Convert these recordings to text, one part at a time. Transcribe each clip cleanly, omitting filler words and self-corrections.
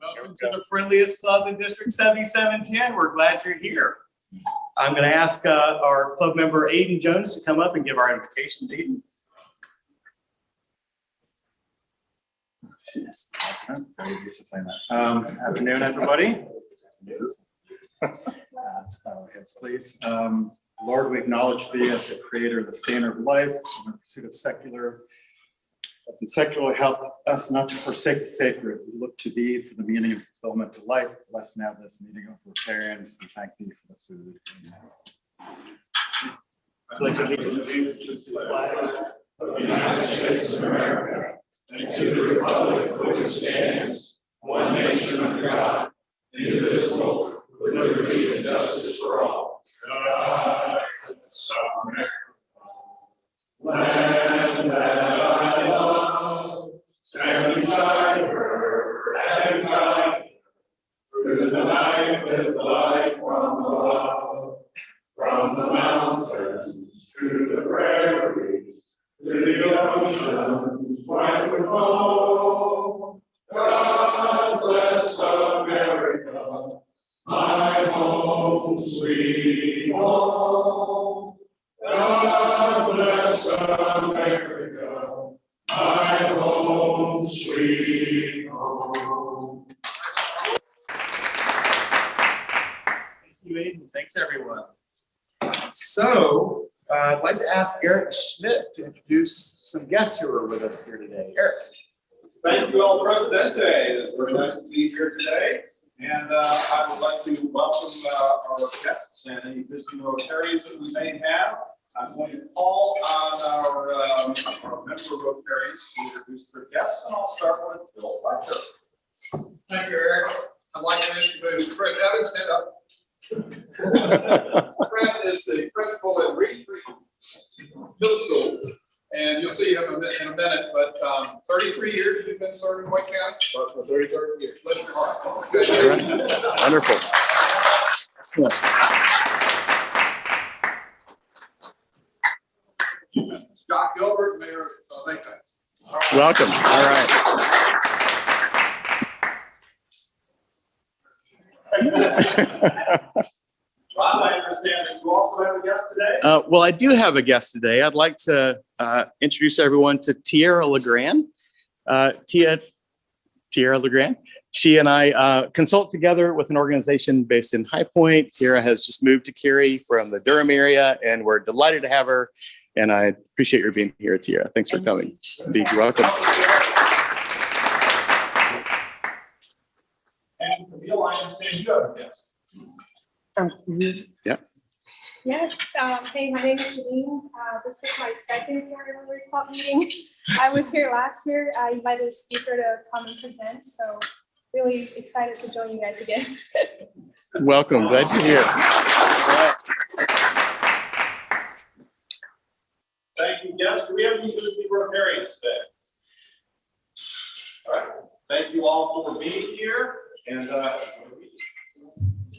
Welcome to the friendliest club in District 7710. We're glad you're here. I'm going to ask our club member Aiden Jones to come up and give our invocation. Aiden. Afternoon, everybody. Please. Lord, we acknowledge thee as the creator, the sustainer of life, in the pursuit of secular. That the secular help us not to forsake the sacred. We look to thee for the meaning and fulfillment to life. Bless now this meeting of Rotarians. We thank thee for the food. Pledge allegiance to the flag of the United States of America and to the republic for which it stands, one nation under God, indivisible, with liberty and justice for all. God bless America. Land that I love, stand beside her and guide through the night with the light from above, from the mountains to the prairies, to the oceans white with foam. God bless America, my home, sweet home. God bless America, my home, sweet home. Thank you, Aiden. Thanks, everyone. So, I'd like to ask Eric Schmidt to introduce some guests who are with us here today. Eric. Thank you all, Presidente. It's very nice to be here today. And I would like to welcome our guests and any visiting Rotarians that we may have. I'm going to call on our member Rotarians to introduce their guests, and I'll start with Bill Fletcher. Thank you, Eric. I'd like to introduce Fred Evans. Stand up. Fred is the principal at Reedy Middle School, and you'll see him in a minute. But 33 years you've been serving White County. That's my 33rd year. Bless your heart. Right. Wonderful. Jacques Gilbert, Mayor of Macon. Welcome. All right. Rob, I understand that you also have a guest today. Well, I do have a guest today. I'd like to introduce everyone to Tierra Legrand. Tierra Legrand. She and I consult together with an organization based in High Point. Tierra has just moved to Cary from the Durham area, and we're delighted to have her. And I appreciate your being here, Tierra. Thanks for coming. Indeed, you're welcome. And Camille, I understand you have a guest. Yeah. Yes. Hey, my name is Janine. This is my second Cary Rotary Club meeting. I was here last year. I invited a speaker to come and present, so really excited to join you guys again. Welcome. Glad you're here. Thank you, guests. Do we have any visiting Rotarians today? All right. Thank you all for being here. And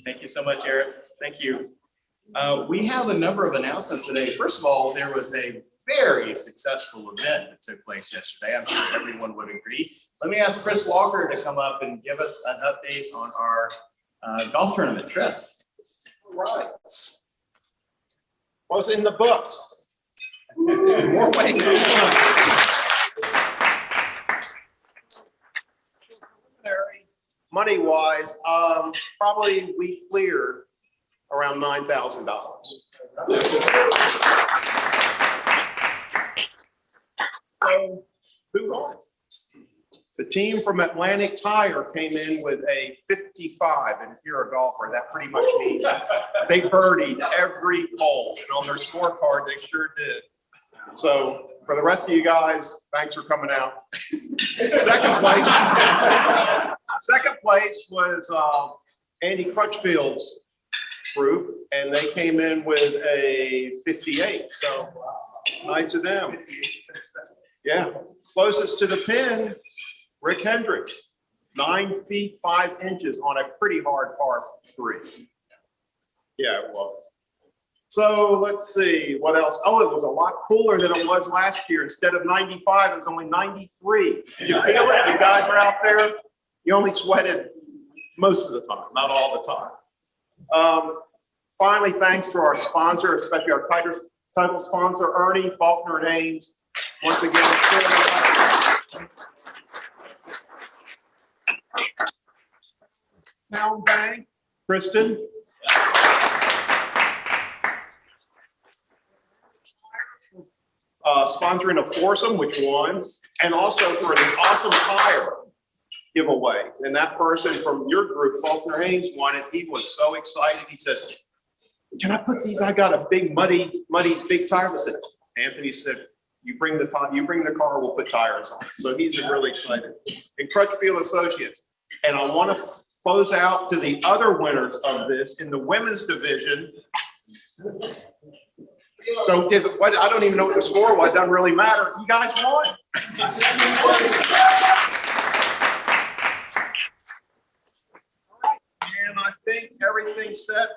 Thank you so much, Eric. Thank you. We have a number of announcements today. First of all, there was a very successful event that took place yesterday. I'm sure everyone would agree. Let me ask Chris Walker to come up and give us an update on our golf tournament. Chris. all right. What's in the books? More ways. Money wise, probably we cleared around $9,000. So who won? The team from Atlantic Tire came in with a 55, and if you're a golfer, that pretty much means they birdied every hole, and on their scorecard, they sure did. So for the rest of you guys, thanks for coming out. Second place was Andy Crutchfield's group, and they came in with a 58. So nice to them. Yeah, closest to the pin, Rick Hendricks, 9 feet 5 inches on a pretty hard par 3. Yeah, it was. So let's see what else. Oh, it was a lot cooler than it was last year. Instead of 95, it was only 93. Did you feel it? You guys were out there. You only sweated most of the time, not all the time. Finally, thanks to our sponsor, especially our title sponsor, Ernie, Faulkner and Haynes. Once again, Town Bank, Kristen. Sponsoring a foursome, which won, and also for an awesome tire giveaway. And that person from your group, Faulkner Haynes, won it. He was so excited. He says, "Can I put these? I got a big muddy, big tires." I said, Anthony said, you bring the car, we'll put tires on it. So he's really excited. And Crutchfield Associates. And I want to close out to the other winners of this in the women's division. Don't give it, I don't even know what the score was. It doesn't really matter. You guys won. And I think everything's set.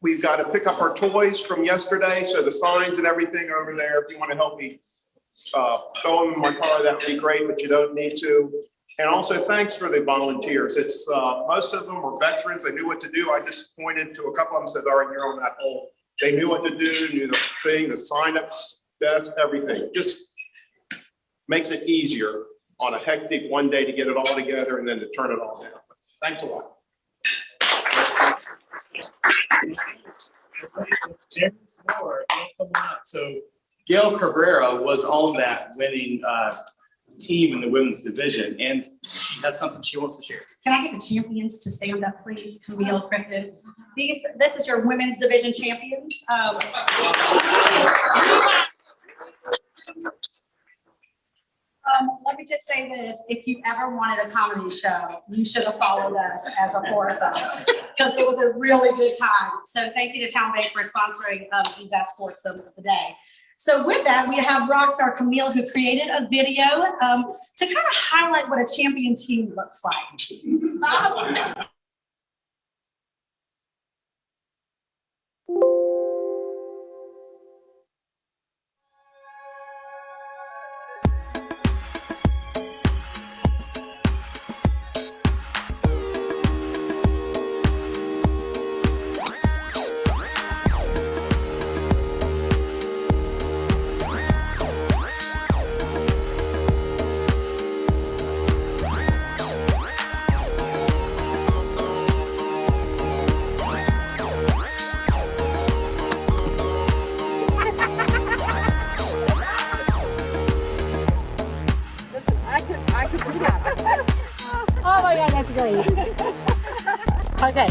We've got to pick up our toys from yesterday. So the signs and everything over there, if you want to help me throw them in my car, that would be great, but you don't need to. And also thanks for the volunteers. It's most of them were veterans. They knew what to do. I just pointed to a couple of them and said, all right, you're on that hole. They knew what to do, knew the thing, the sign-up desk, everything. Just makes it easier on a hectic one day to get it all together and then to turn it all down. Thanks a lot. So Gail Cabrera was on that winning team in the women's division, and she has something she wants to share. Can I get the champions to stand up, please? Camille, Kristen. This is your women's division champions. Let me just say this. If you ever wanted a comedy show, you should have followed us as a foursome because it was a really good time. So thank you to Town Bank for sponsoring the best foursome of the day. So with that, we have rockstar Camille, who created a video to kind of highlight what a champion team looks like. Oh my God, that's great. Okay.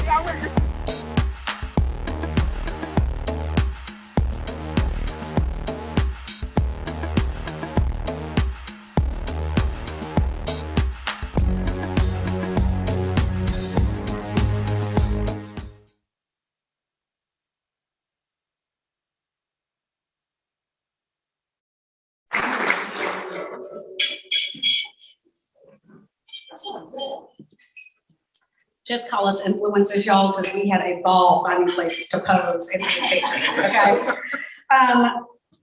Just call us influencers, y'all, because we had a ball finding places to pose and take pictures, okay?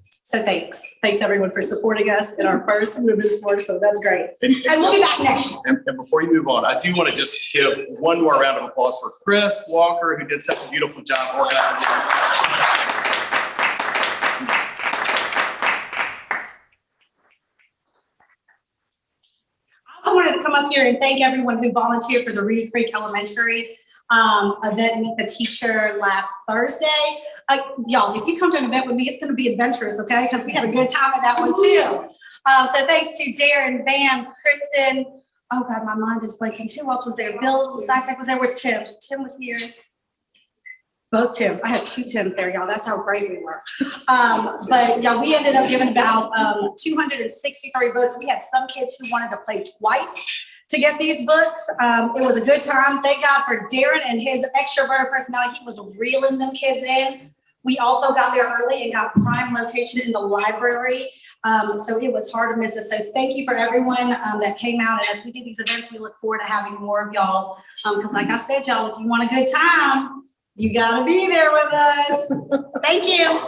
So thanks everyone for supporting us in our first women's sport, so that's great. And we'll be back next year. And before you move on, I do want to just give one more round of applause for Chris Walker, who did such a beautiful job organizing. I wanted to come up here and thank everyone who volunteered for the Reedy Creek Elementary event Meet the Teacher last Thursday. Y'all, if you come to an event with me, it's going to be adventurous, okay? Because we had a good time at that one too. So thanks to Darren, Van, Kristen. Oh God, my mind is blanking. Who else was there? Bill Sacek was there. Where's Tim? Tim was here. Both Tims. I had two Tims there, y'all. That's how great we were. But yeah, we ended up giving about 263 books. We had some kids who wanted to play twice to get these books. It was a good time. Thank God for Darren and his extroverted personality. He was reeling them kids in. We also got there early and got prime location in the library. So it was hard to miss it. So thank you for everyone that came out. And as we do these events, we look forward to having more of y'all. Because like I said, y'all, if you want a good time, you gotta be there with us. Thank you.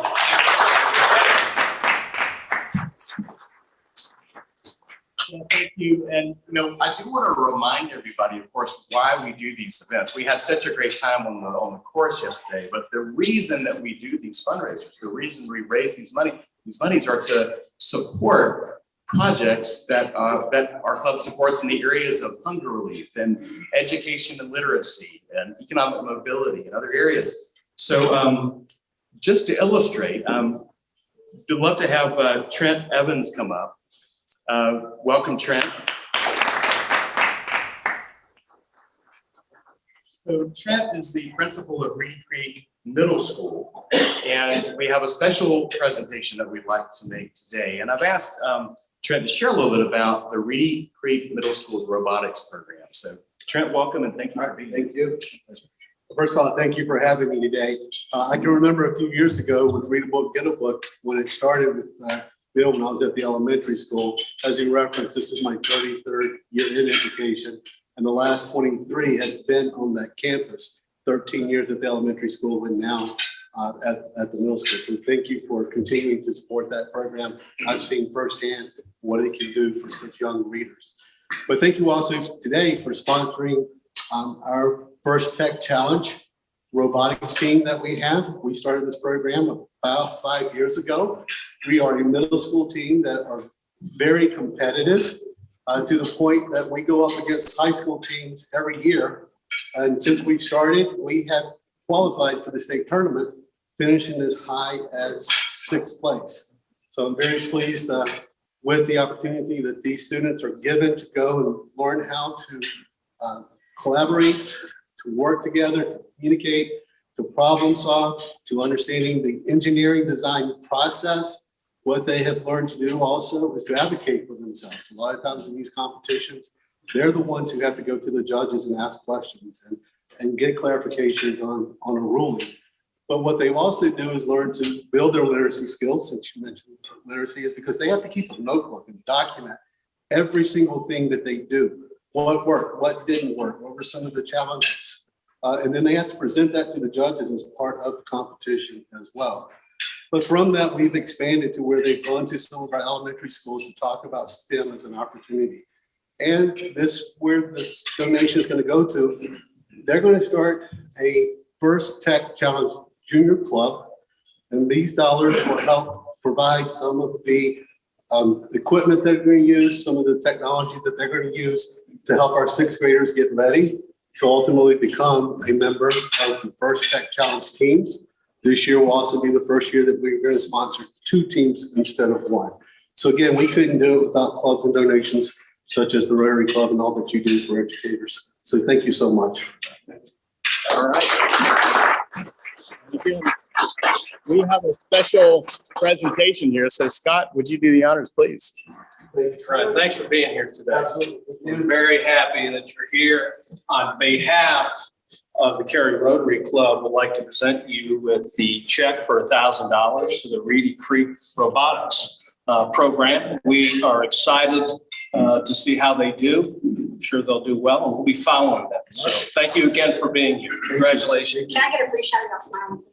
Well, thank you. And, I do want to remind everybody, of course, why we do these events. We had such a great time on the course yesterday, but the reason that we do these fundraisers, the reason we raise these monies are to support projects that our club supports in the areas of hunger relief and education and literacy and economic mobility and other areas. So just to illustrate, we'd love to have Trent Evans come up. Welcome, Trent. So Trent is the principal of Reedy Creek Middle School, and we have a special presentation that we'd like to make today. And I've asked Trent to share a little bit about the Reedy Creek Middle School's robotics program. So Trent, welcome, and thank you for being here. Thank you. First of all, thank you for having me today. I can remember a few years ago with Read a Book, Get a Book, when it started with Bill when I was at the elementary school. As he referenced, this is my 33rd year in education, and the last 23 had been on that campus, 13 years at the elementary school and now at the middle school. So thank you for continuing to support that program. I've seen firsthand what it can do for such young readers. But thank you also today for sponsoring our First Tech Challenge robotics team that we have. We started this program about 5 years ago. We are a middle school team that are very competitive to the point that we go up against high school teams every year. And since we've started, we have qualified for the state tournament, finishing as high as 6th place. So I'm very pleased with the opportunity that these students are given to go and learn how to collaborate, to work together, to communicate, to problem solve, to understanding the engineering design process. What they have learned to do also is to advocate for themselves. A lot of times in these competitions, they're the ones who have to go to the judges and ask questions and get clarifications on a ruling. But what they also do is learn to build their literacy skills, since you mentioned literacy, is because they have to keep a notebook and document every single thing that they do. What worked, what didn't work, what were some of the challenges? And then they have to present that to the judges as part of the competition as well. But from that, we've expanded to where they've gone to some of our elementary schools to talk about STEM as an opportunity. And this, where this donation is going to go to, they're going to start a First Tech Challenge Junior Club. And these dollars will help provide some of the equipment they're going to use, some of the technology that they're going to use to help our 6th graders get ready to ultimately become a member of the First Tech Challenge teams. This year will also be the first year that we're going to sponsor 2 teams instead of 1. So again, we couldn't do it without clubs and donations such as the Rotary Club and all that you do for educators. So thank you so much. All right. We have a special presentation here. So Scott, would you do the honors, please? Right. Thanks for being here today. We're very happy that you're here. On behalf of the Cary Rotary Club, would like to present you with the check for $1,000 to the Reedy Creek Robotics program. We are excited to see how they do. I'm sure they'll do well, and we'll be following them. So thank you again for being here. Congratulations. Can I get a free shot of smiling?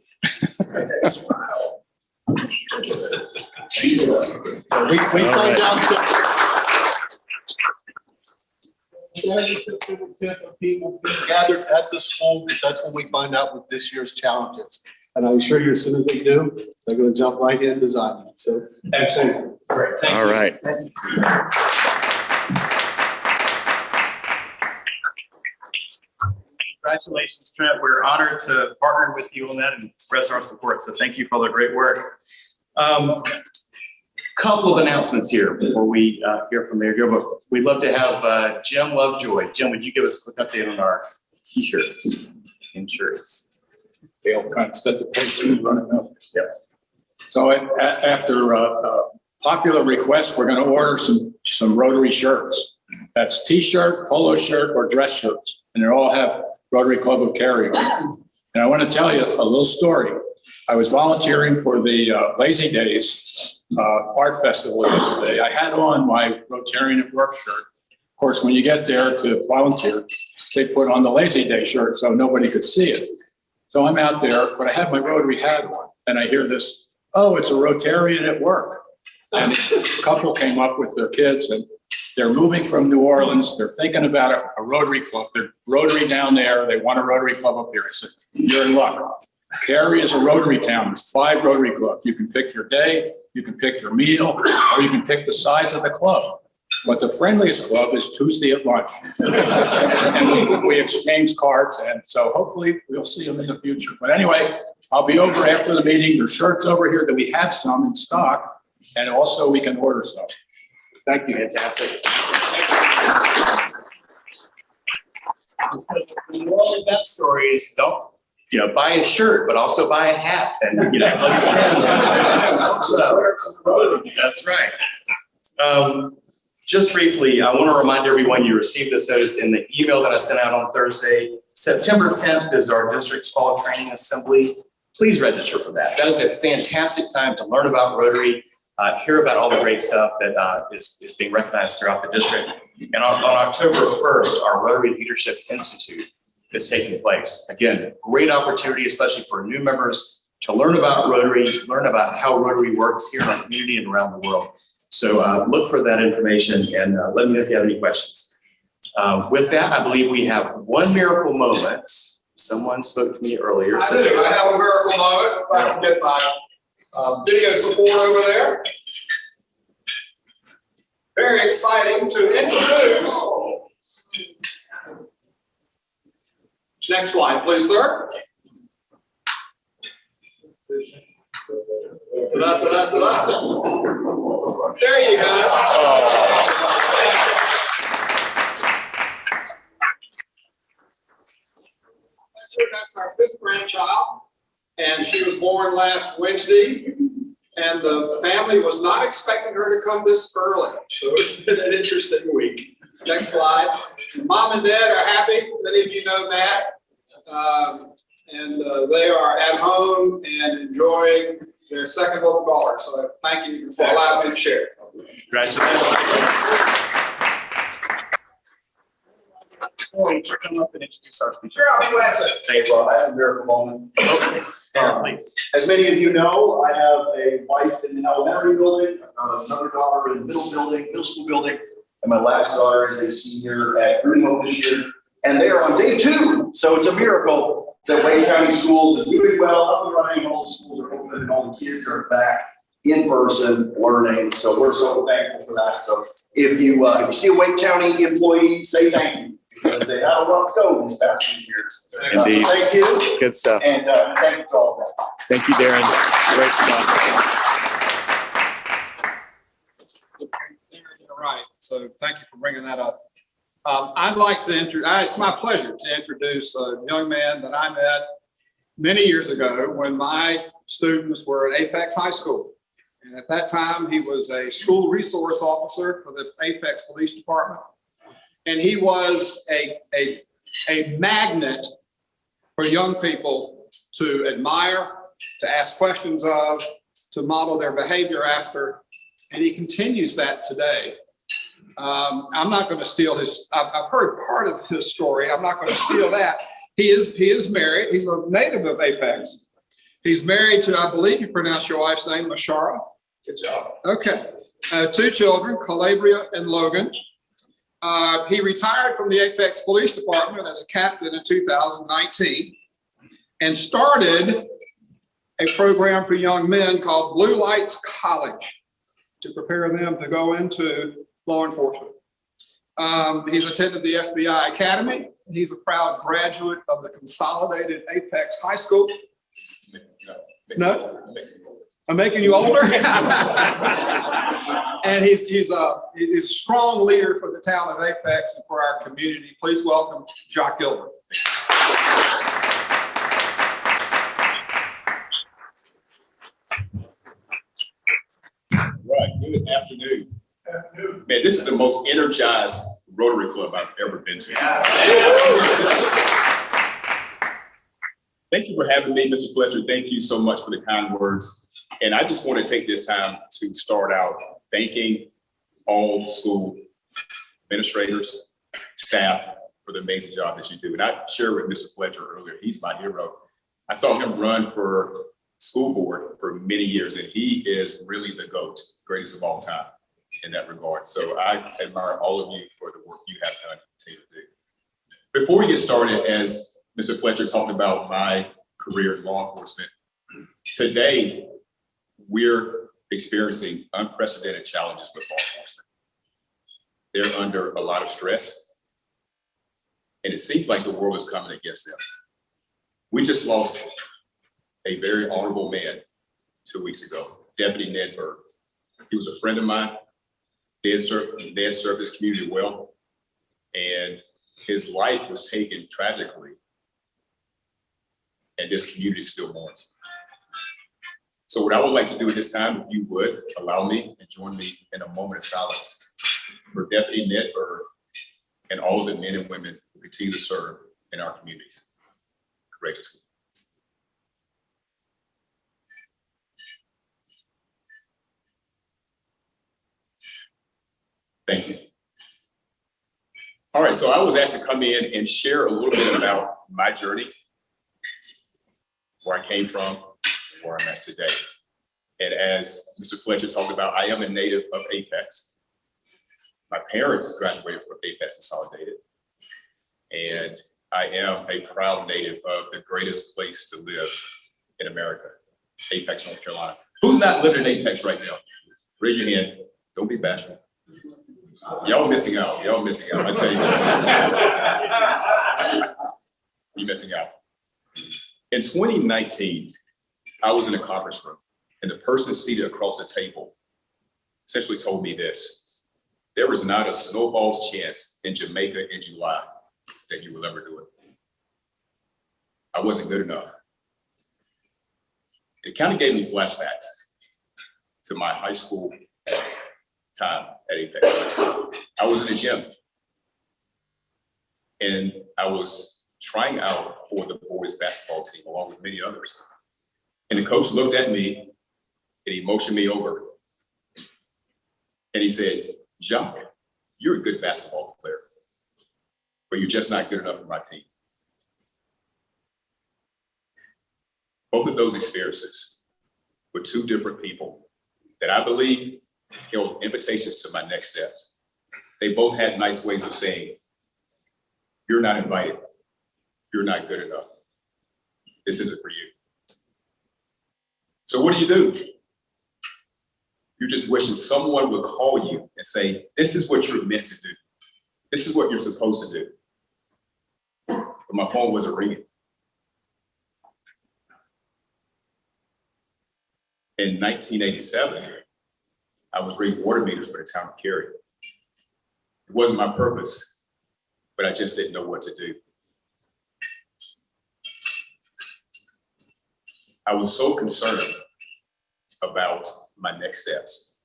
We find out that September 10th, people will be gathered at the school, because that's when we find out what this year's challenge is. And I assure you, as soon as they do, they're going to jump right in designing it. So Excellent. Great. Thank you. All right. Congratulations, Trent. We're honored to partner with you on that and express our support. So thank you for all the great work. Couple of announcements here before we hear from Mayor Gilbert. We'd love to have Jim Lovejoy. Jim, would you give us a quick update on our t-shirts and shirts? They'll kind of set the pace and running up. Yep. So after popular request, we're going to order some Rotary shirts. That's t-shirt, polo shirt, or dress shirts, and they all have Rotary Club of Cary on it. And I want to tell you a little story. I was volunteering for the Lazy Days art festival yesterday. I had on my Rotarian at Work shirt. Of course, when you get there to volunteer, they put on the Lazy Day shirt so nobody could see it. So I'm out there, but I had my Rotary hat on, and I hear this, "Oh, it's a Rotarian at Work." And a couple came up with their kids, and They're moving from New Orleans. They're thinking about a Rotary Club. They're Rotary down there. They want a Rotary Club up here. I said, you're in luck. Cary is a Rotary town. There's 5 Rotary clubs. You can pick your day, you can pick your meal, or you can pick the size of the club. But the friendliest club is Tuesday at lunch. And we exchange cards, and so hopefully we'll see them in the future. But anyway, I'll be over after the meeting. There's shirts over here that we have some in stock, and also we can order some. Thank you. Fantastic. The moral of that story is don't, buy a shirt, but also buy a hat and, that's right. Just briefly, I want to remind everyone you received this notice in the email that I sent out on Thursday. September 10th is our district's fall training assembly. Please register for that. That is a fantastic time to learn about Rotary, hear about all the great stuff that is being recognized throughout the district. And on October 1st, our Rotary Leadership Institute is taking place. Again, great opportunity, especially for new members, to learn about Rotary, learn about how Rotary works here in our community and around the world. So look for that information and let me know if you have any questions. With that, I believe we have one miracle moment. Someone spoke to me earlier. I do. I have a miracle moment. If I can get my video support over there. Very exciting to introduce. Next slide, please, sir. There you go. That's our 5th grandchild, and she was born last Wednesday, and the family was not expecting her to come this early, so it's been an interesting week. Next slide. Mom and Dad are happy. Many of you know Matt. And they are at home and enjoying their second little daughter. So thank you for allowing me to share. Congratulations. Come up and introduce our speaker. Sure, I'll be glad to. Thank you. I have a miracle moment. Please. As many of you know, I have a wife in the elementary building, another daughter in the middle school building, and my last daughter is a senior at Greenville this year. And they are on day 2, so it's a miracle that Wayne County Schools is doing well, up and running, all the schools are open, and all the kids are back in person learning. So we're so thankful for that. So if you see a Wayne County employee, say thank you, because they had a rough go these past few years. Indeed. So thank you. Good stuff. And thank you to all of that. Thank you, Darren. Great stuff. All right, so thank you for bringing that up. I'd like to it's my pleasure to introduce a young man that I met many years ago when my students were at Apex High School. And at that time, he was a school resource officer for the Apex Police Department. And he was a magnet for young people to admire, to ask questions of, to model their behavior after. And he continues that today. I'm not going to steal his, I've heard part of his story. I'm not going to steal that. He is married. He's a native of Apex. He's married to, I believe you pronounce your wife's name, Mashara. Good job. Okay. 2 children, Calabria and Logan. He retired from the Apex Police Department as a captain in 2019 and started a program for young men called Blue Lights College to prepare them to go into law enforcement. He's attended the FBI Academy. He's a proud graduate of the Consolidated Apex High School. No? I'm making you older? And he's a strong leader for the town of Apex and for our community. Please welcome Jacques Gilbert. Right, good afternoon. Man, this is the most energized Rotary Club I've ever been to. Thank you for having me, Mr. Fletcher. Thank you so much for the kind words. And I just want to take this time to start out thanking all school administrators, staff for the amazing job that you do. And I shared with Mr. Fletcher earlier, he's my hero. I saw him run for school board for many years, and he is really the GOAT, greatest of all time. in that regard. So I admire all of you for the work you have done and continue to do. Before we get started, as Mr. Fletcher talked about my career in law enforcement, today we're experiencing unprecedented challenges with law enforcement. They're under a lot of stress, and it seems like the world is coming against them. We just lost a very honorable man 2 weeks ago, Deputy Ned Berg. He was a friend of mine. Ned served his community well, and his life was taken tragically, and this community still mourns. So what I would like to do at this time, if you would allow me and join me in a moment of silence for Deputy Ned Berg and all of the men and women who continue to serve in our communities courageously. Thank you. All right, so I was asked to come in and share a little bit about my journey, where I came from, and where I'm at today. And as Mr. Fletcher talked about, I am a native of Apex. My parents graduated from Apex Consolidated, and I am a proud native of the greatest place to live in America, Apex, North Carolina. Who's not living in Apex right now? Raise your hand. Don't be bashful. Y'all missing out. Y'all missing out. I tell you. You're missing out. In 2019, I was in a conference room, and the person seated across the table essentially told me this: there was not a snowball's chance in Jamaica in July that you will ever do it. I wasn't good enough. It kind of gave me flashbacks to my high school time at Apex. I was in the gym, and I was trying out for the boys basketball team along with many others. And the coach looked at me and he motioned me over. And he said, "Jacques, you're a good basketball player, but you're just not good enough for my team." Both of those experiences were two different people that I believe held invitations to my next steps. They both had nice ways of saying, "You're not invited. You're not good enough. This isn't for you." So what do? You're just wishing someone would call you and say, "This is what you're meant to do. This is what you're supposed to do." But my phone wasn't ringing. In 1987, I was reading water meters for the town of Cary. It wasn't my purpose, but I just didn't know what to do. I was so concerned about my next steps.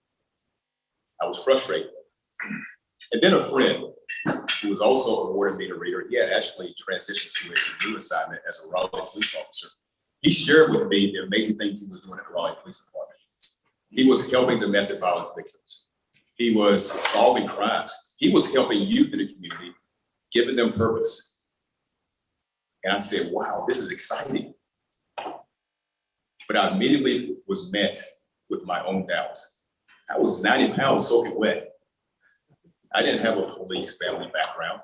I was frustrated. And then a friend who was also a water meter reader, he had actually transitioned to a new assignment as a Raleigh police officer. He shared with me the amazing things he was doing at the Raleigh Police Department. He was helping domestic violence victims. He was solving crimes. He was helping youth in the community, giving them purpose. And I said, wow, this is exciting. But I immediately was met with my own doubts. I was 90 pounds soaking wet. I didn't have a police family background.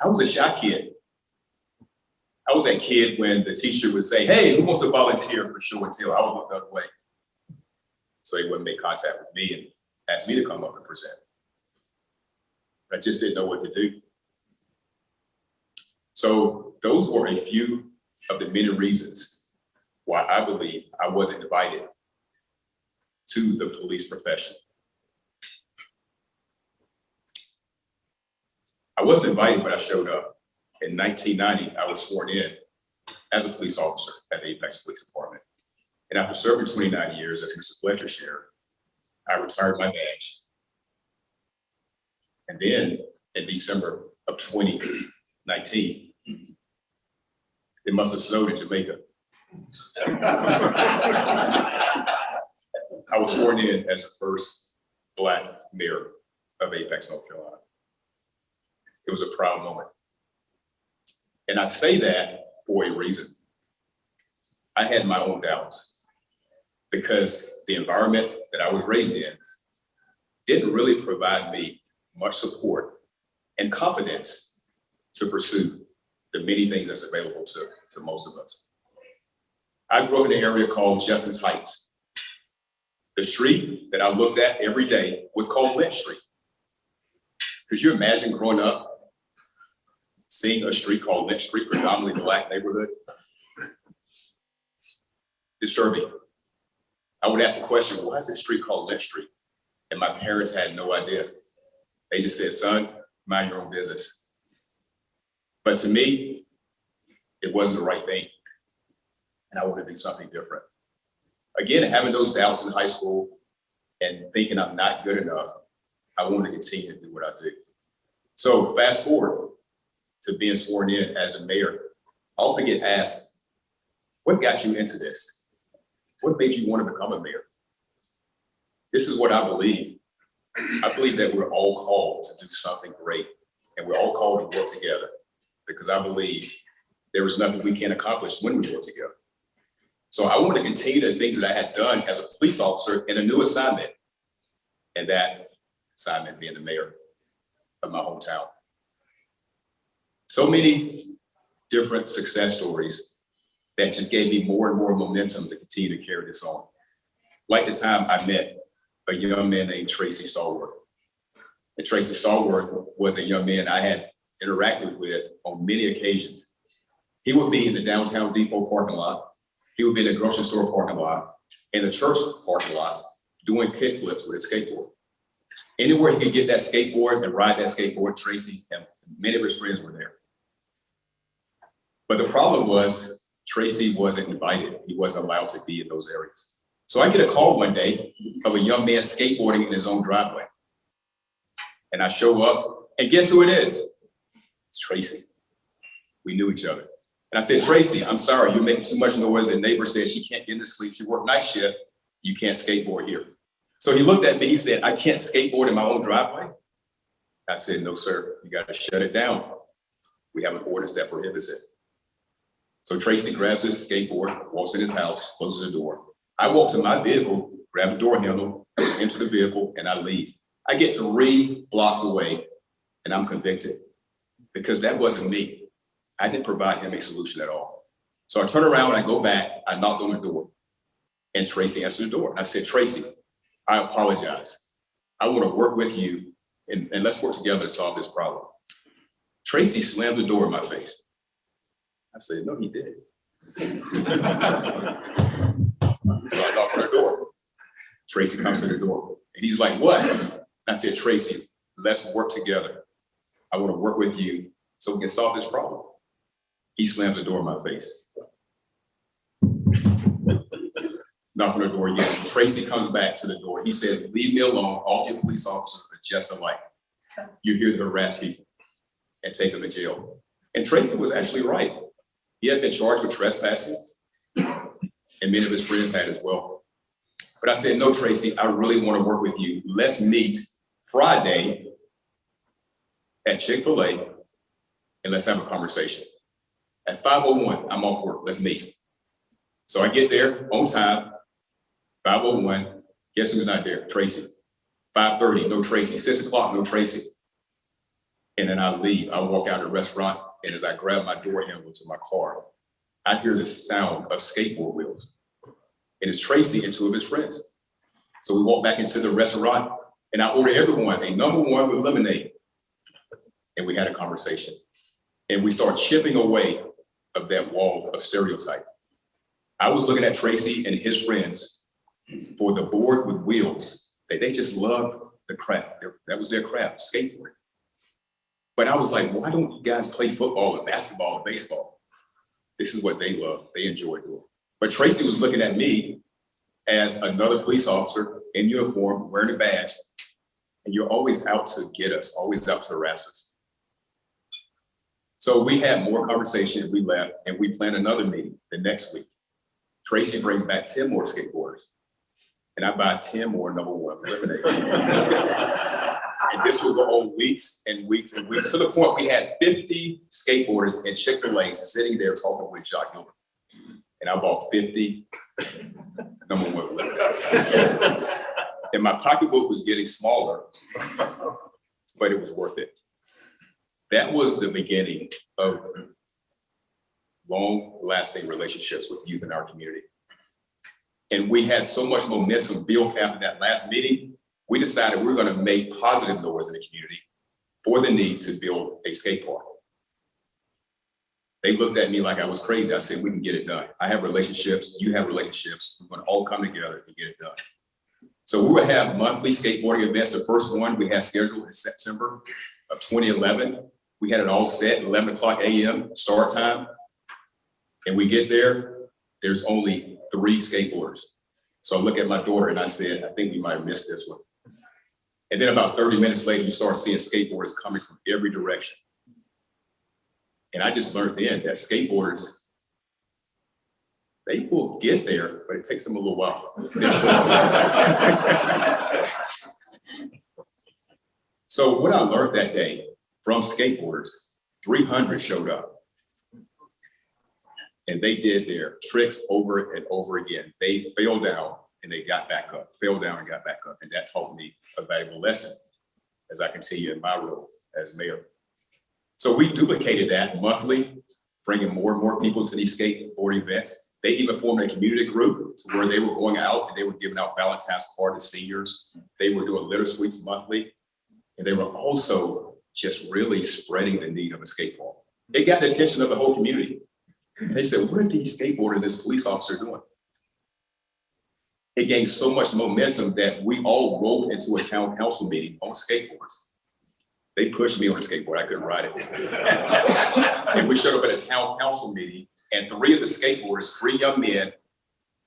I was a shy kid. I was that kid when the teacher would say, "Hey, who wants to volunteer for show and tell?" I would look the other way. So he wouldn't make contact with me and ask me to come up and present. I just didn't know what to do. So those were a few of the many reasons why I believe I wasn't invited to the police profession. I wasn't invited, but I showed up. In 1990, I was sworn in as a police officer at the Apex Police Department. And after serving 29 years, as Mr. Fletcher shared, I retired my badge. And then in December of 2019, it must have snowed in Jamaica. I was sworn in as the first Black mayor of Apex, North Carolina. It was a proud moment. And I say that for a reason. I had my own doubts because the environment that I was raised in didn't really provide me much support and confidence to pursue the many things that's available to most of us. I grew up in an area called Justice Heights. The street that I looked at every day was called Lynch Street. Could you imagine growing up seeing a street called Lynch Street, predominantly Black neighborhood? Disturbing. I would ask the question, why is this street called Lynch Street? And my parents had no idea. They just said, son, mind your own business. But to me, it wasn't the right thing. And I wanted to do something different. Again, having those doubts in high school and thinking I'm not good enough, I wanted to continue to do what I do. So fast forward to being sworn in as a mayor, I often get asked, what got you into this? What made you want to become a mayor? This is what I believe. I believe that we're all called to do something great, and we're all called to work together, because I believe there is nothing we can't accomplish when we work together. So I want to continue the things that I had done as a police officer in a new assignment, and that assignment being the mayor of my hometown. So many different success stories that just gave me more and more momentum to continue to carry this on. Like the time I met a young man named Tracy Stallworth. And Tracy Stallworth was a young man I had interacted with on many occasions. He would be in the downtown depot parking lot. He would be in the grocery store parking lot, in the church parking lots, doing kickflips with a skateboard. Anywhere he could get that skateboard and ride that skateboard, Tracy and many of his friends were there. But the problem was Tracy wasn't invited. He wasn't allowed to be in those areas. So I get a call one day of a young man skateboarding in his own driveway. And I show up, and guess who it is? It's Tracy. We knew each other. And I said, Tracy, I'm sorry, you're making too much noise. The neighbor said she can't get into sleep. She worked night shift. You can't skateboard here. So he looked at me, he said, I can't skateboard in my own driveway. I said, no, sir, you got to shut it down. We have an ordinance that prohibits it. So Tracy grabs his skateboard, walks in his house, closes the door. I walk to my vehicle, grab the door handle, enter the vehicle, and I leave. I get 3 blocks away, and I'm convicted because that wasn't me. I didn't provide him a solution at all. So I turn around, I go back, I knocked on the door, and Tracy answered the door. And I said, Tracy, I apologize. I want to work with you, and let's work together to solve this problem. Tracy slammed the door in my face. I said, no, he didn't. So I knock on the door. Tracy comes to the door, and he's like, what? I said, Tracy, let's work together. I want to work with you so we can solve this problem. He slams the door in my face. Knock on the door again. Tracy comes back to the door. He said, leave me alone. All your police officers are just alike. You're here to harass people and take them to jail. And Tracy was actually right. He had been charged with trespassing, and many of his friends had as well. But I said, no, Tracy, I really want to work with you. Let's meet Friday at Chick-fil-A, and let's have a conversation. At 5:01, I'm off work, let's meet. So I get there on time, 5:01, guess who's not there? Tracy. 5:30, no Tracy. 6 o'clock, no Tracy. And then I leave, I walk out of the restaurant, and as I grab my door handle to my car, I hear the sound of skateboard wheels. And it's Tracy and 2 of his friends. So we walk back into the restaurant, and I order everyone a #1 with lemonade. And we had a conversation. And we start chipping away of that wall of stereotype. I was looking at Tracy and his friends for the board with wheels. They just loved the craft. That was their craft, skateboarding. But I was like, why don't you guys play football and basketball and baseball? This is what they love, they enjoy doing. But Tracy was looking at me as another police officer in uniform, wearing a badge, and you're always out to get us, always out to harass us. So we had more conversation, we left, and we planned another meeting the next week. Tracy brings back 10 more skateboarders, and I buy 10 more #1 lemonade. And this will go on weeks and weeks and weeks, to the point we had 50 skateboarders in Chick-fil-A sitting there talking with Jacques Gilbert. And I bought 50 #1 lemonades. And my pocketbook was getting smaller, but it was worth it. That was the beginning of long-lasting relationships with youth in our community. And we had so much momentum built after that last meeting, we decided we were going to make positive noise in the community for the need to build a skate park. They looked at me like I was crazy. I said, we can get it done. I have relationships, you have relationships. We're going to all come together and get it done. So we will have monthly skateboarding events. The first one we had scheduled in September of 2011. We had it all set, 11 o'clock a.m. start time. And we get there, there's only 3 skateboarders. So I look at my daughter and I said, I think we might have missed this one. And then about 30 minutes later, you start seeing skateboarders coming from every direction. And I just learned then that skateboarders, they will get there, but it takes them a little while. So what I learned that day from skateboarders, 300 showed up. And they did their tricks over and over again. They fell down and they got back up, fell down and got back up. And that taught me a valuable lesson as I continue in my role as mayor. So we duplicated that monthly, bringing more and more people to these skateboard events. They even formed a community group to where they were going out and they were giving out Valentine's cards to seniors. They were doing litter sweeps monthly. And they were also just really spreading the need of a skate park. It got the attention of the whole community. And they said, what are these skateboarders and this police officer doing? It gained so much momentum that we all rolled into a town council meeting on skateboards. They pushed me on a skateboard, I couldn't ride it. And we showed up at a town council meeting and 3 of the skateboarders, 3 young men,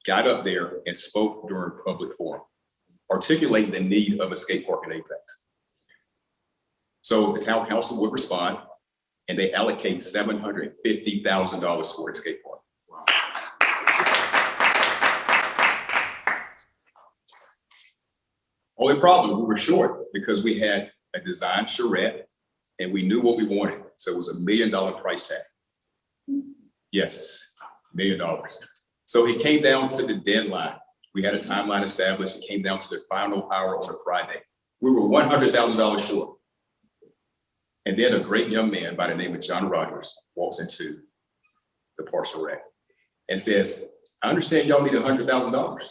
got up there and spoke during public forum, articulating the need of a skate park in Apex. So the town council would respond and they allocate $750,000 for a skate park. Wow. Only problem, we were short because we had a design charrette and we knew what we wanted. So it was $1 million price tag. Yes, $1 million. So it came down to the deadline. We had a timeline established. It came down to the final hour on a Friday. We were $100,000 short. And then a great young man by the name of John Rogers walks into the parcel rack and says, I understand y'all need $100,000. I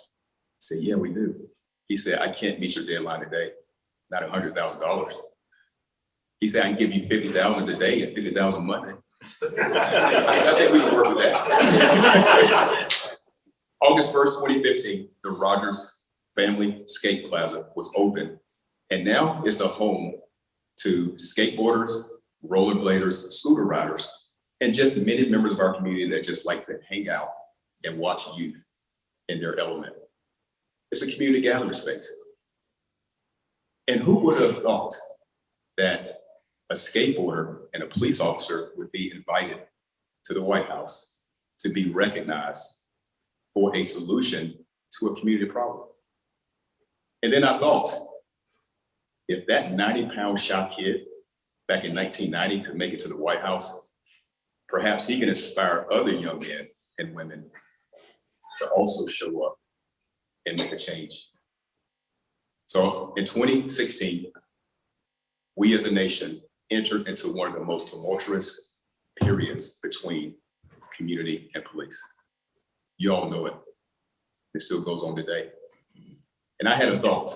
said, yeah, we do. He said, I can't meet your deadline today, not $100,000. He said, I can give you $50,000 today and $50,000 Monday. I said, I think we can work with that. August 1st, 2015, the Rogers Family Skate Plaza was open. And now it's a home to skateboarders, rollerbladers, scooter riders, and just many members of our community that just like to hang out and watch youth in their element. It's a community gathering space. And who would have thought that a skateboarder and a police officer would be invited to the White House to be recognized for a solution to a community problem? And then I thought, if that 90-pound shop kid back in 1990 could make it to the White House, perhaps he can inspire other young men and women to also show up and make a change. So in 2016, we as a nation entered into one of the most tumultuous periods between community and police. You all know it. It still goes on today. And I had a thought.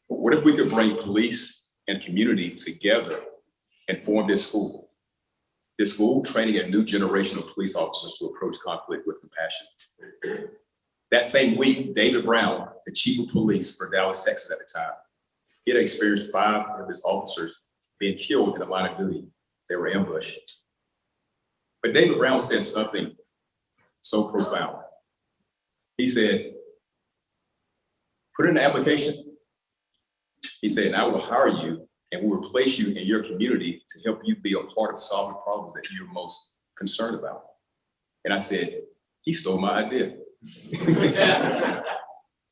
What if we could bring police and community together and form this school? This school training a new generation of police officers to approach conflict with compassion. That same week, David Brown, the chief of police for Dallas, Texas at the time, he had experienced 5 of his officers being killed in the line of duty. They were ambushed. But David Brown said something so profound. He said, put in an application. He said, and I will hire you and will place you in your community to help you be a part of solving problems that you're most concerned about. And I said, he stole my idea.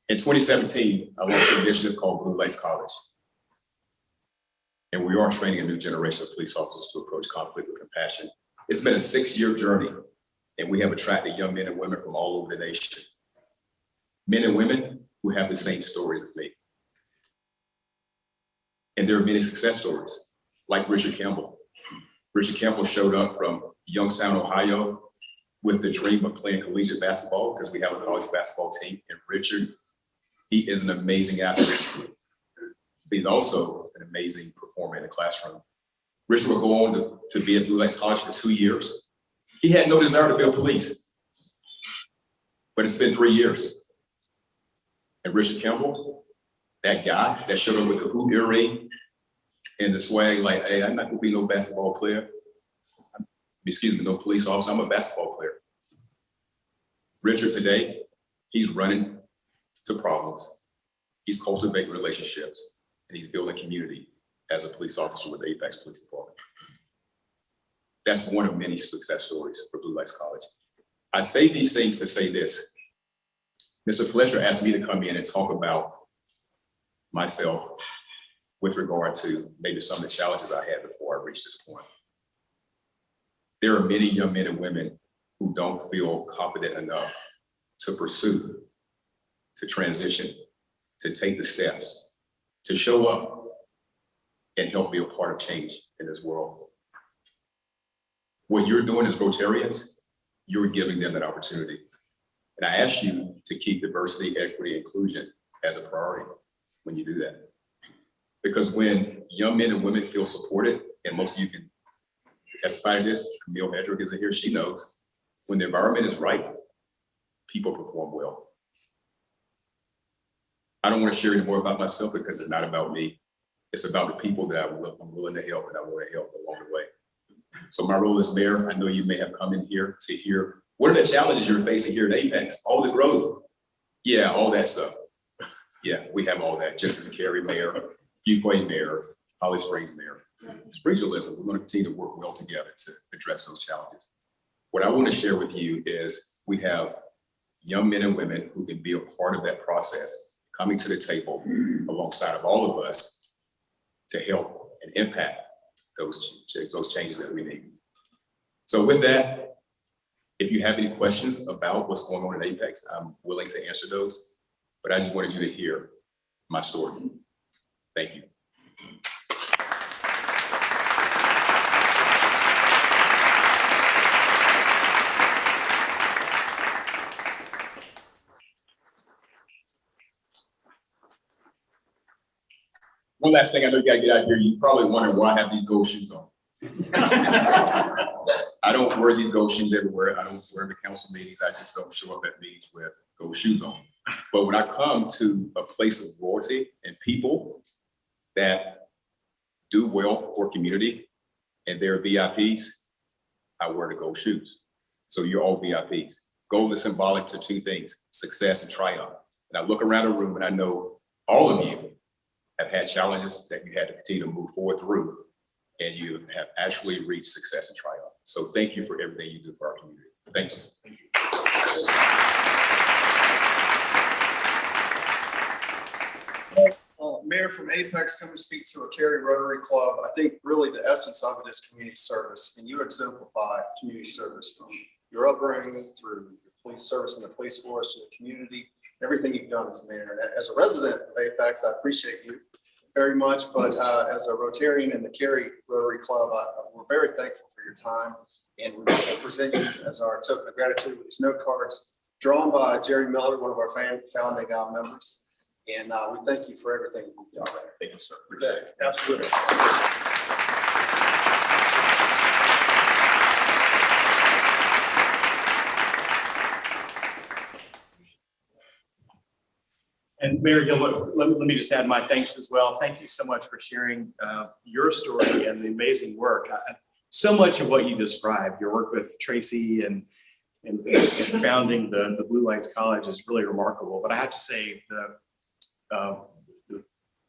In 2017, I launched an initiative called Blue Lights College. And we are training a new generation of police officers to approach conflict with compassion. It's been a 6-year journey, and we have attracted young men and women from all over the nation. Men and women who have the same stories as me. And there are many success stories, like Richard Campbell. Richard Campbell showed up from Youngstown, Ohio, with the dream of playing collegiate basketball, because we have a college basketball team. And Richard, he is an amazing athlete. He's also an amazing performer in the classroom. Richard will go on to be at Blue Lights College for 2 years. He had no desire to be a police, but it's been 3 years. And Richard Campbell, that guy that showed up with the hoop earring and the swag, like, hey, I'm not gonna be no basketball player. Excuse me, no police officer, I'm a basketball player. Richard today, he's running to problems. He's cultivating relationships, and he's building community as a police officer with the Apex Police Department. That's one of many success stories for Blue Lights College. I say these things to say this. Mr. Fletcher asked me to come in and talk about myself with regard to maybe some of the challenges I had before I reached this point. There are many young men and women who don't feel confident enough to pursue, to transition, to take the steps, to show up and help be a part of change in this world. What you're doing as Rotarians, you're giving them that opportunity. And I ask you to keep diversity, equity, inclusion as a priority when you do that. Because when young men and women feel supported, and most of you can testify to this, Camille Hedrick isn't here, she knows, when the environment is right, people perform well. I don't want to share any more about myself because it's not about me. It's about the people that I'm willing to help and I want to help along the way. So my role as mayor, I know you may have come in here to hear, what are the challenges you're facing here at Apex? All the growth. Yeah, all that stuff. Yeah, we have all that, just as Cary mayor, Fuquay mayor, Holly Springs mayor. Springfield, we're going to continue to work well together to address those challenges. What I want to share with you is we have young men and women who can be a part of that process, coming to the table alongside of all of us to help and impact those changes that we need. So with that, if you have any questions about what's going on at Apex, I'm willing to answer those, but I just wanted you to hear my story. Thank you. One last thing I know you gotta get out here. You probably wondering why I have these gold shoes on. I don't wear these gold shoes everywhere. I don't wear them at council meetings. I just don't show up at meetings with gold shoes on. But when I come to a place of royalty and people that do well for community and they're VIPs, I wear the gold shoes. So you're all VIPs. Gold is symbolic to two things, success and triumph. And I look around the room and I know all of you have had challenges that you had to continue to move forward through, and you have actually reached success and triumph. So thank you for everything you do for our community. Thanks. Thank you. Mayor from Apex coming to speak to a Cary Rotary Club. I think really the essence of it is community service, and you exemplify community service from your upbringing through the police service and the police force to the community. Everything you've done as mayor. And as a resident of Apex, I appreciate you very much, but as a Rotarian in the Cary Rotary Club, we're very thankful for your time, and we're going to present you as our token of gratitude with these note cards drawn by Jerry Miller, one of our founding members, and we thank you for everything you've done. Thank you, sir. Absolutely. And Mayor Gilbert, let me just add my thanks as well. Thank you so much for sharing your story and the amazing work. So much of what you described, your work with Tracy and founding the Blue Lights College is really remarkable. But I have to say,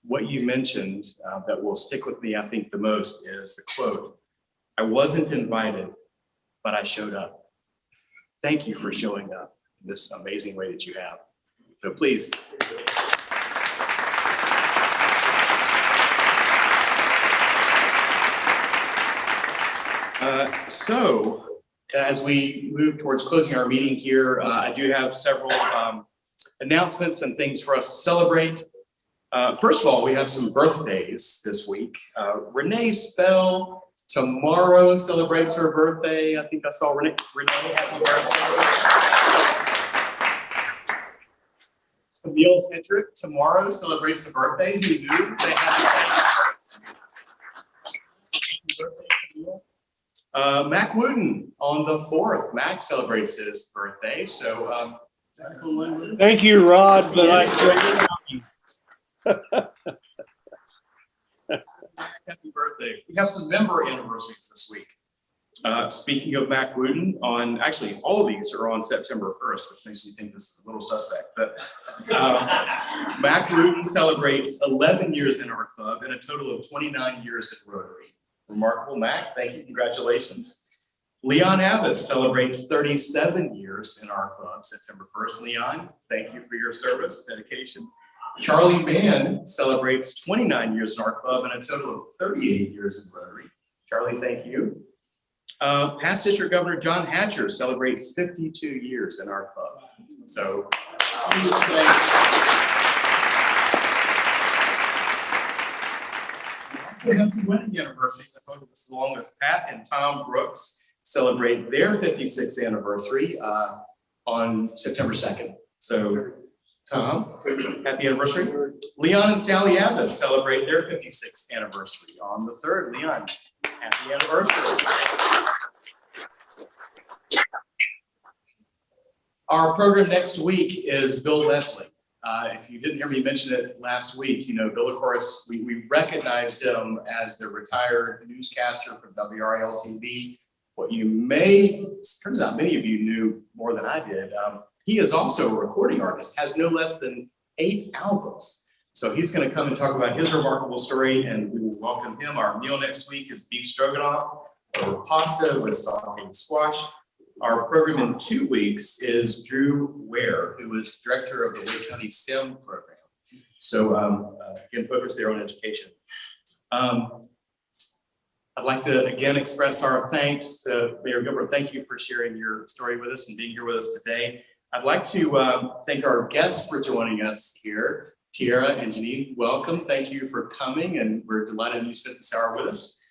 what you mentioned that will stick with me, I think, the most is the quote, "I wasn't invited, but I showed up." Thank you for showing up in this amazing way that you have. So please. So as we move towards closing our meeting here, I do have several announcements and things for us to celebrate. First of all, we have some birthdays this week. Renee Spell tomorrow celebrates her birthday. I think I saw Renee. Happy birthday. Camille Hendrick tomorrow celebrates a birthday. Who knew they had Mac Wooten on the 4th. Mac celebrates his birthday. So Thank you, Rod, but happy birthday. We have some member anniversaries this week. Speaking of Mac Wooten, actually all of these are on September 1st, which makes me think this is a little suspect, but Mac Wooten celebrates 11 years in our club and a total of 29 years at Rotary. Remarkable, Mac. Thank you. Congratulations. Leon Abbott celebrates 37 years in our club, September 1st. Leon, thank you for your service, dedication. Charlie Mann celebrates 29 years in our club and a total of 38 years in Rotary. Charlie, thank you. Past District Governor John Hatcher celebrates 52 years in our club. So, we have some wedding anniversaries. I thought this is the longest. Pat and Tom Brooks celebrate their 56th anniversary on September 2nd. So, Tom, happy anniversary. Leon and Sally Abbas celebrate their 56th anniversary on the 3rd. Leon, happy anniversary. Our program next week is Bill Leslie. If you didn't hear me mention it last week, you know, Bill, of course, we recognize him as the retired newscaster from WRAL TV. What you turns out many of you knew more than I did. He is also a recording artist, has no less than 8 albums. So he's going to come and talk about his remarkable story, and we will welcome him. Our meal next week is beef stroganoff or pasta with sauteed squash. Our program in 2 weeks is Drew Ware, who is director of the Wake County STEM program. So again, focus there on education. I'd like to again express our thanks to Mayor Gilbert. Thank you for sharing your story with us and being here with us today. I'd like to thank our guests for joining us here. Tiara and Janine, welcome. Thank you for coming, and we're delighted you spent this hour with us.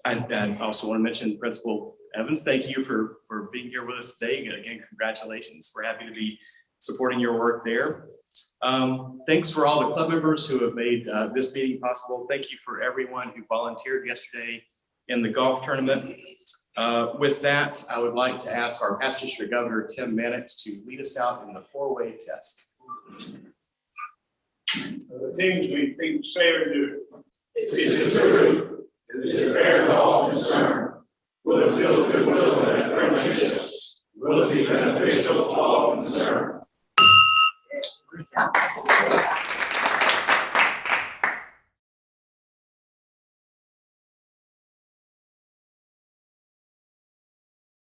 I also want to mention Principal Evans. Thank you for being here with us today. And again, congratulations. We're happy to be supporting your work there. Thanks for all the club members who have made this meeting possible. Thank you for everyone who volunteered yesterday in the golf tournament. With that, I would like to ask our past district governor, Tim Mannix, to lead us out in the 4-way test. The things we think say or do. Is it true? Is it fair?